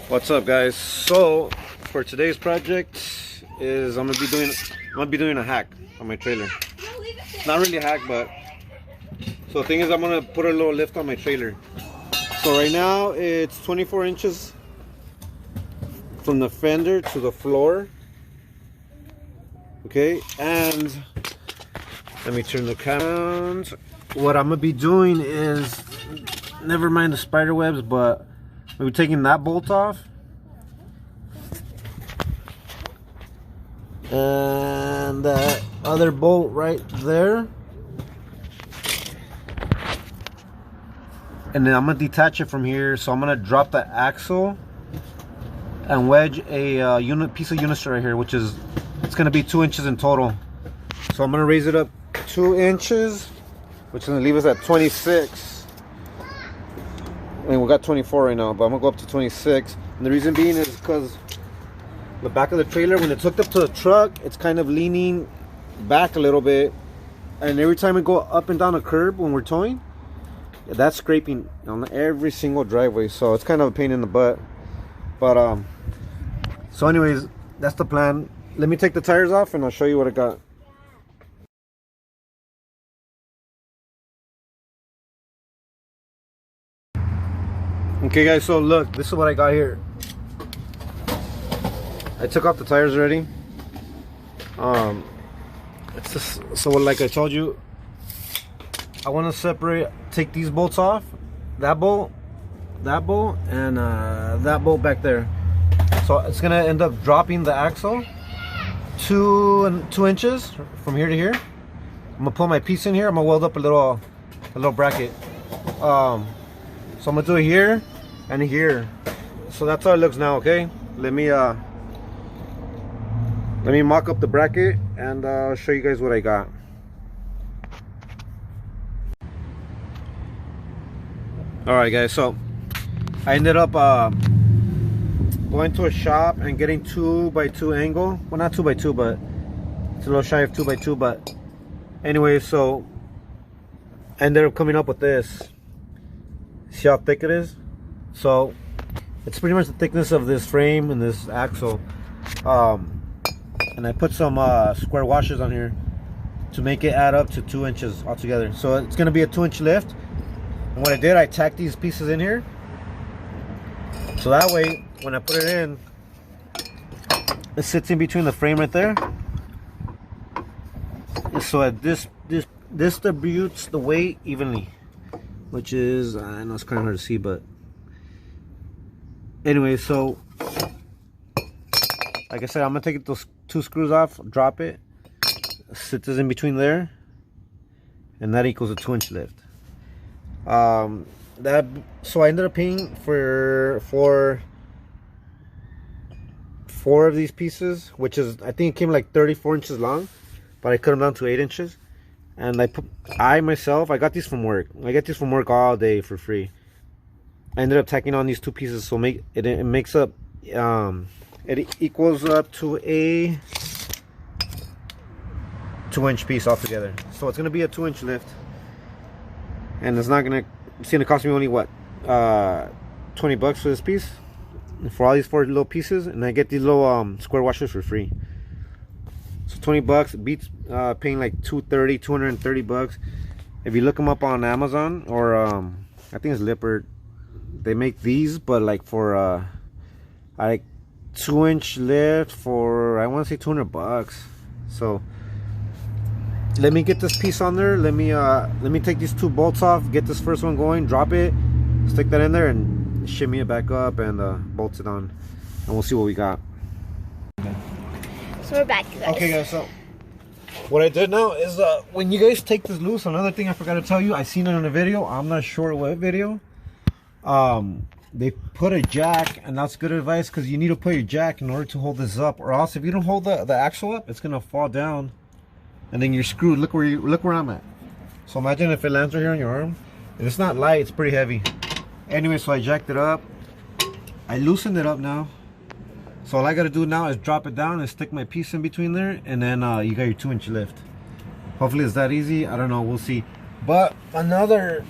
What's up, guys? So for today's project is I'm gonna be doing a hack on my trailer. Not really a hack, but so the thing is I'm gonna put a little lift on my trailer. So right now it's 24 inches from the fender to the floor. Okay, and let me turn the camera on. What I'm gonna be doing is, never mind the spider webs, but we're taking that bolt off and that other bolt right there, and then I'm gonna detach it from here. So I'm gonna drop the axle and wedge a piece of unistring right here, which is, it's gonna be 2 inches in total. So I'm gonna raise it up 2 inches, which is gonna leave us at 26. I mean, we got 24 right now, but I'm gonna go up to 26. And the reason being is because the back of the trailer, when it's hooked up to the truck, it's kind of leaning back a little bit. And every time we go up and down a curb when we're towing, that's scraping on every single driveway. So it's kind of a pain in the butt. But so anyways, that's the plan. Let me take the tires off and I'll show you what I got. Okay guys, so look, this is what I got here. I took off the tires already. It's just, so like I told you, I want to take these bolts off, that bolt, and that bolt back there. So it's gonna end up dropping the axle 2 inches from here to here. I'm gonna put my piece in here. I'm gonna weld up a little bracket. So I'm gonna do it here and here. So that's how it looks now. Okay, let me mock up the bracket and I'll show you guys what I got. All right guys, so I ended up going to a shop and getting 2x2 angle. Well, not 2x2, but it's a little shy of 2x2. But anyway, so I ended up coming up with this. See how thick it is? So it's pretty much the thickness of this frame and this axle. And I put some square washers on here to make it add up to 2 inches altogether. So it's gonna be a 2-inch lift. And what I did, I tacked these pieces in here. So that way, when I put it in, it sits in between the frame right there. And so this distributes the weight evenly. Which is, I know it's kind of hard to see, but anyway, so like I said, I'm gonna take those 2 screws off, drop it, sit this in between there, and that equals a 2-inch lift. So I ended up paying for 4 of these pieces, which is, I think it came like 34 inches long, but I cut them down to 8 inches. And I myself got these from work. I get these from work all day for free. I ended up tacking on these 2 pieces, so it makes up, it equals up to a 2-inch piece altogether. So it's gonna be a 2-inch lift, and it's gonna cost me only what, 20 bucks for this piece, for all these 4 little pieces, and I get these little square washers for free. So 20 bucks beats paying like 230 bucks. If you look them up on Amazon or I think it's Lippert, they make these, but like for like 2-inch lift for, I want to say 200 bucks. So let me get this piece on there. Let me take these 2 bolts off, get this first one going, drop it, stick that in there, and shimmy it back up and bolt it on, and we'll see what we got. So we're back, guys. Okay guys, so what I did now is when you guys take this loose, another thing I forgot to tell you, I seen it in a video, I'm not sure what video, they put a jack, and that's good advice, because you need to put your jack in order to hold this up, or else if you don't hold the axle up, it's gonna fall down and then you're screwed. Look where I'm at. So imagine if it lands right here on your arm. If it's not light, it's pretty heavy. Anyway, so I jacked it up, I loosened it up now. So all I gotta do now is drop it down and stick my piece in between there, and then you got your 2-inch lift. Hopefully it's that easy. I don't know, we'll see. But another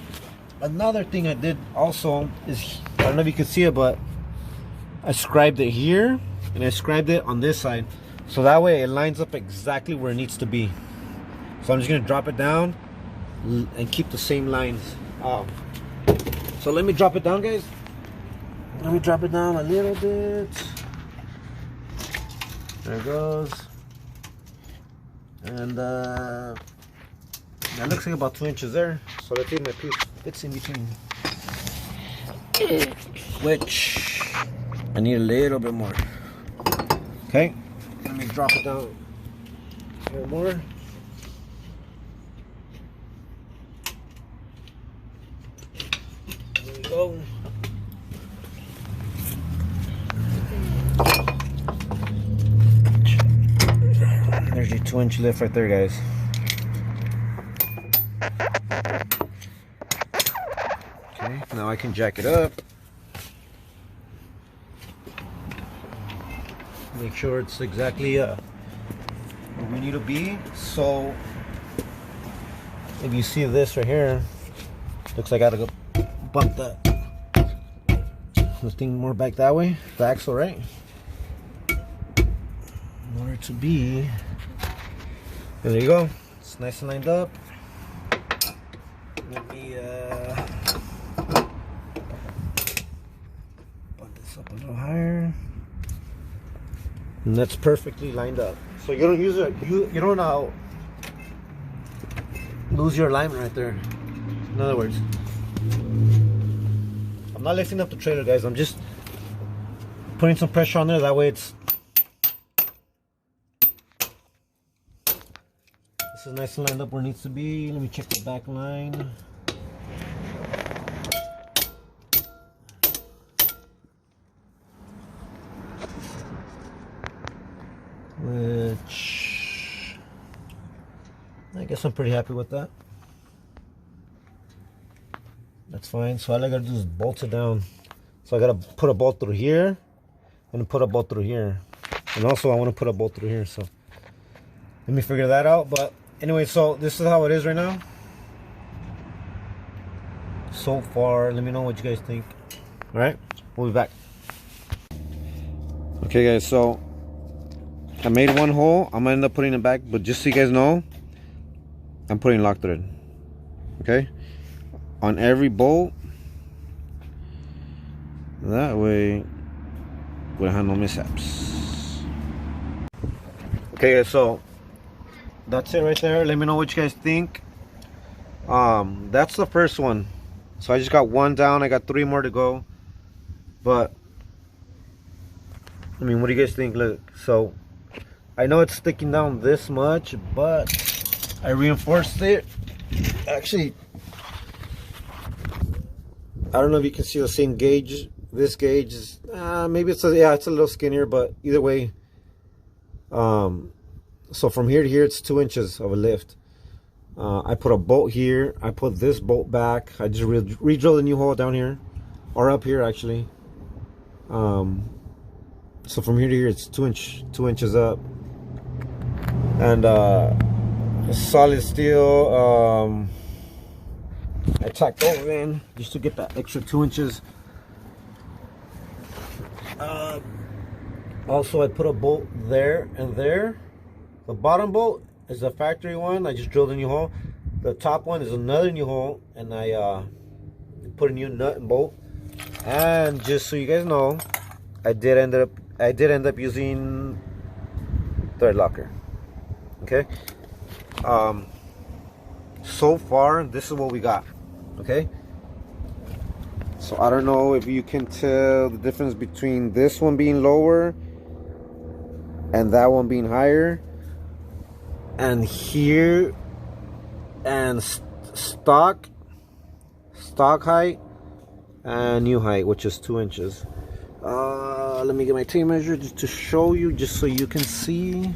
thing I did also is, I don't know if you can see it, but I scribed it here and I scribed it on this side, so that way it lines up exactly where it needs to be. So I'm just gonna drop it down and keep the same lines. So let me drop it down, guys. Let me drop it down a little bit. There it goes. And that looks like about 2 inches there. So let's see if my piece fits in between. Which I need a little bit more. Okay, let me drop it down a little more. There we go. There's your 2-inch lift right there, guys. Okay, now I can jack it up. Make sure it's exactly where we need to be. So if you see this right here, looks like I gotta go bump the thing more back that way, the axle, right? In order to be, there you go. It's nice and lined up. Let me bump this up a little higher. And that's perfectly lined up. So you don't use it. You don't lose your alignment right there. In other words, I'm not lifting up the trailer, guys. I'm just putting some pressure on there. That way it's. This is nice and lined up where it needs to be. Let me check the back line. Which I guess I'm pretty happy with that. That's fine. So all I gotta do is bolt it down. So I gotta put a bolt through here and put a bolt through here. And also I want to put a bolt through here. So let me figure that out. But anyway, so this is how it is right now. So far, let me know what you guys think. All right, we'll be back. Okay, guys. So I made one hole. I'm gonna end up putting it back, but just so you guys know, I'm putting lock thread. Okay, on every bolt. That way, we'll have no mishaps. Okay, guys. So that's it right there. Let me know what you guys think. That's the first one. So I just got one down. I got 3 more to go. But I mean, what do you guys think? Look, so I know it's sticking down this much, but I reinforced it. Actually, I don't know if you can see the same gauge. This gauge is maybe it's it's a little skinnier, but either way. So from here to here, it's 2 inches of a lift. I put a bolt here. I put this bolt back. I just re-drilled a new hole down here, or up here actually. So from here to here, it's 2 inches up. And solid steel. I tacked over in just to get that extra 2 inches. Also, I put a bolt there and there. The bottom bolt is a factory one. I just drilled a new hole. The top one is another new hole, and I put a new nut and bolt. And just so you guys know, I did end up using thread locker. Okay. So far, this is what we got. Okay. So I don't know if you can tell the difference between this one being lower and that one being higher. And here and stock height and new height, which is 2 inches. Let me get my tape measure just to show you, just so you can see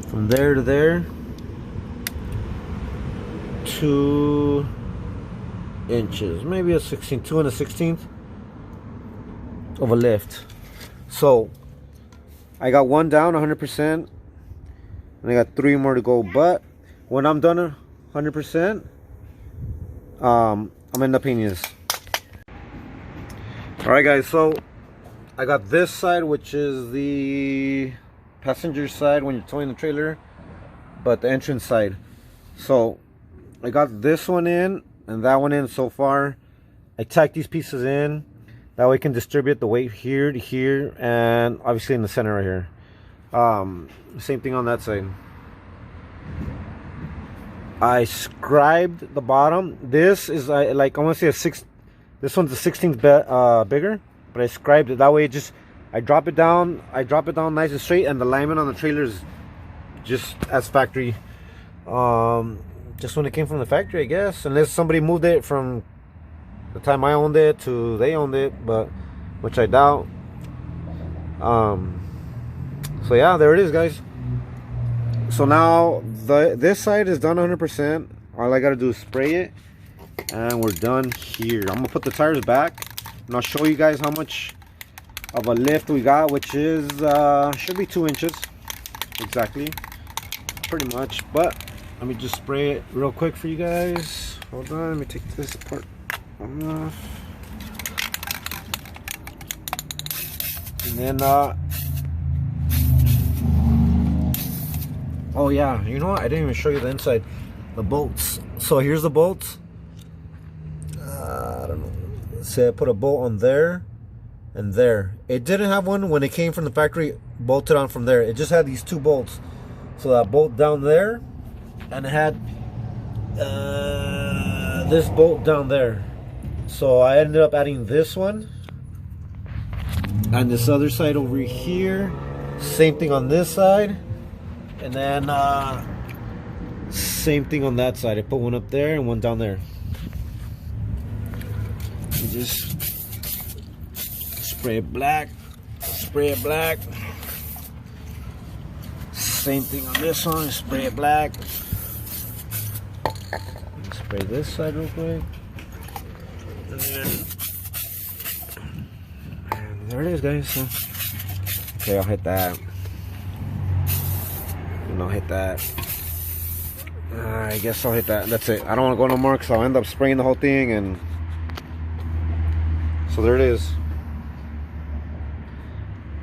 from there to there. 2 inches, maybe a 16th, 2 1/16 of a lift. So I got one down 100%, and I got 3 more to go. But when I'm done 100%, I'm gonna end up painting this. All right, guys, so I got this side, which is the passenger side when you're towing the trailer, but the entrance side. So I got this one in and that one in so far. I tacked these pieces in. That way I can distribute the weight here to here, and obviously in the center right here. Same thing on that side. I scribed the bottom. This is like, I want to say a 6. This one's a 16th bigger, but I scribed it that way. I drop it down. I drop it down nice and straight, and the alignment on the trailer is just as factory. Just when it came from the factory, I guess, unless somebody moved it from the time I owned it to they owned it, but which I doubt. So yeah, there it is, guys. So now this side is done 100%. All I gotta do is spray it, and we're done here. I'm gonna put the tires back, and I'll show you guys how much of a lift we got, which is should be 2 inches exactly, pretty much. But let me just spray it real quick for you guys. Hold on, let me take this apart off, and then oh yeah, you know what, I didn't even show you the inside, the bolts. So here's the bolts. I don't know, say I put a bolt on there and there. It didn't have one when it came from the factory bolted on from there. It just had these 2 bolts. So that bolt down there, and it had this bolt down there. So I ended up adding this one, and this other side over here, same thing on this side, and then same thing on that side. I put one up there and one down there. You just spray it black, spray it black. Same thing on this one, spray it black. Spray this side real quick. And there it is, guys. So, okay, I'll hit that. And I'll hit that. I guess I'll hit that. That's it. I don't want to go no more because I'll end up spraying the whole thing. And so there it is.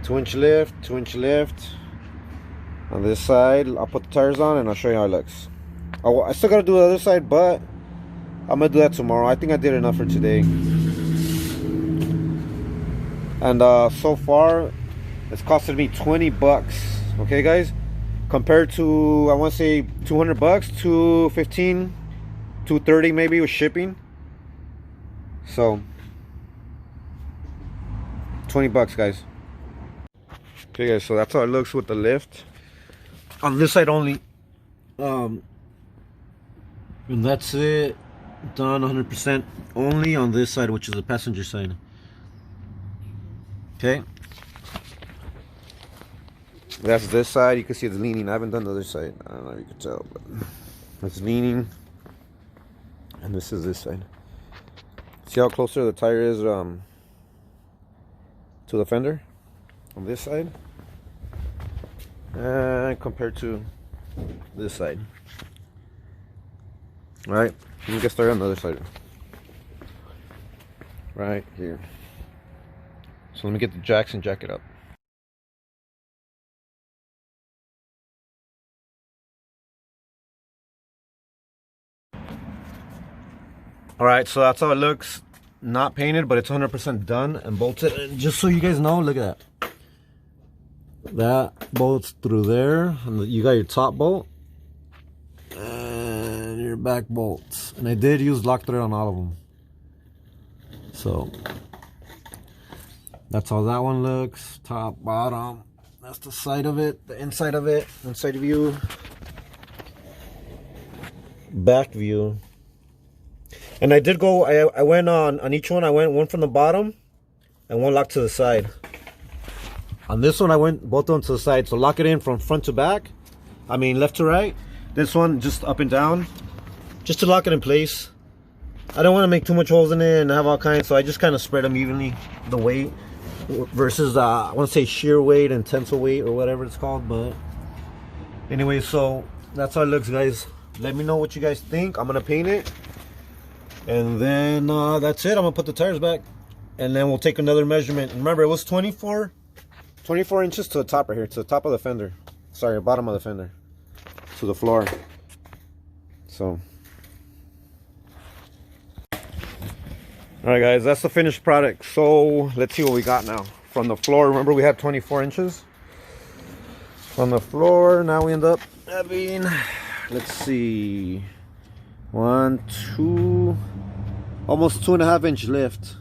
2-inch lift, 2-inch lift. On this side, I'll put the tires on and I'll show you how it looks. Oh, I still gotta do the other side, but I'm gonna do that tomorrow. I think I did enough for today. And so far, it's costed me 20 bucks. Okay, guys, compared to, I want to say 200 bucks, 215, 230 maybe with shipping. So 20 bucks, guys. Okay, guys, so that's how it looks with the lift on this side only. And that's it, done 100% only on this side, which is the passenger side. Okay, that's this side. You can see it's leaning. I haven't done the other side. I don't know if you can tell, but it's leaning. And this is this side. See how closer the tire is to the fender on this side, compared to this side. All right, let me get started on the other side. Right here. So let me get the jacks and jack it up. All right, so that's how it looks. Not painted, but it's 100% done and bolted. And just so you guys know, look at that. That bolts through there, and you got your top bolt and your back bolts. And I did use lock thread on all of them. So that's how that one looks. Top, bottom. That's the side of it, the inside of it, inside view, back view. And I did go, I went on each one, I went one from the bottom and one lock to the side. On this one, I went both on to the side. So lock it in from front to back. I mean, left to right. This one just up and down, just to lock it in place. I don't want to make too much holes in it and have all kinds, so I just kind of spread them evenly, the weight versus I want to say shear weight and tensile weight or whatever it's called. But anyway, so that's how it looks, guys. Let me know what you guys think. I'm gonna paint it, and then that's it. I'm gonna put the tires back. And then we'll take another measurement. Remember, it was 24 inches to the top right here, to the top of the fender. Sorry, bottom of the fender, to the floor. So, all right, guys, that's the finished product. So let's see what we got now. From the floor, remember we had 24 inches. From the floor, now we end up having, let's see, 1, 2, almost 2.5 inch lift.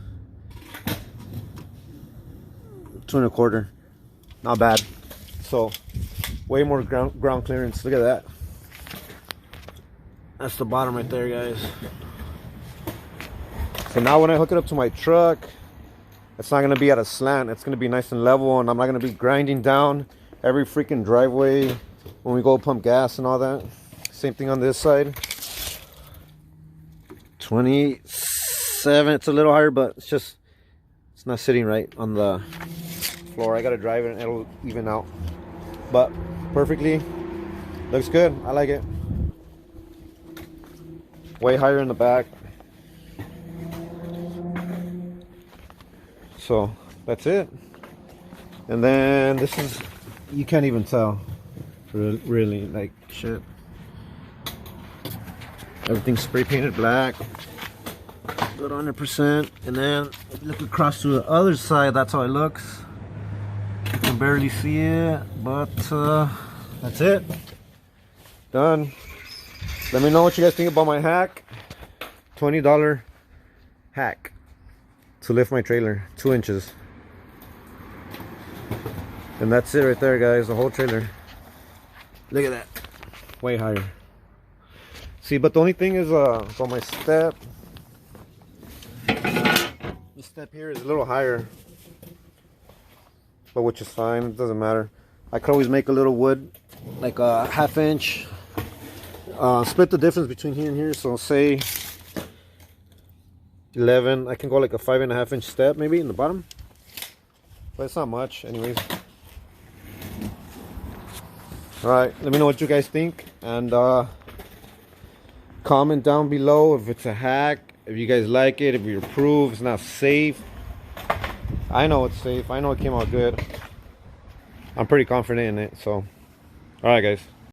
2 1/4. Not bad. So way more ground clearance. Look at that. That's the bottom right there, guys. So now when I hook it up to my truck, it's not going to be at a slant. It's going to be nice and level, and I'm not going to be grinding down every freaking driveway when we go pump gas and all that. Same thing on this side. 27. It's a little higher, but it's not sitting right on the floor. I got to drive it and it'll even out. But perfectly. Looks good. I like it. Way higher in the back. So that's it. And then this is, you can't even tell. Really, like, shit. Everything's spray painted black. Good 100%. And then look across to the other side. That's how it looks. You can barely see it, but that's it. Done. Let me know what you guys think about my hack. $20 hack to lift my trailer 2 inches. And that's it right there, guys. The whole trailer. Look at that. Way higher. See, but the only thing is for my step. The step here is a little higher. But which is fine. It doesn't matter. I could always make a little wood, like a 1/2 inch. Split the difference between here and here. So say 11. I can go like a 5.5 inch step maybe in the bottom. But it's not much anyways. Alright, let me know what you guys think. And comment down below if it's a hack. If you guys like it. If you approve. It's not safe. I know it's safe. I know it came out good. I'm pretty confident in it. So, alright guys.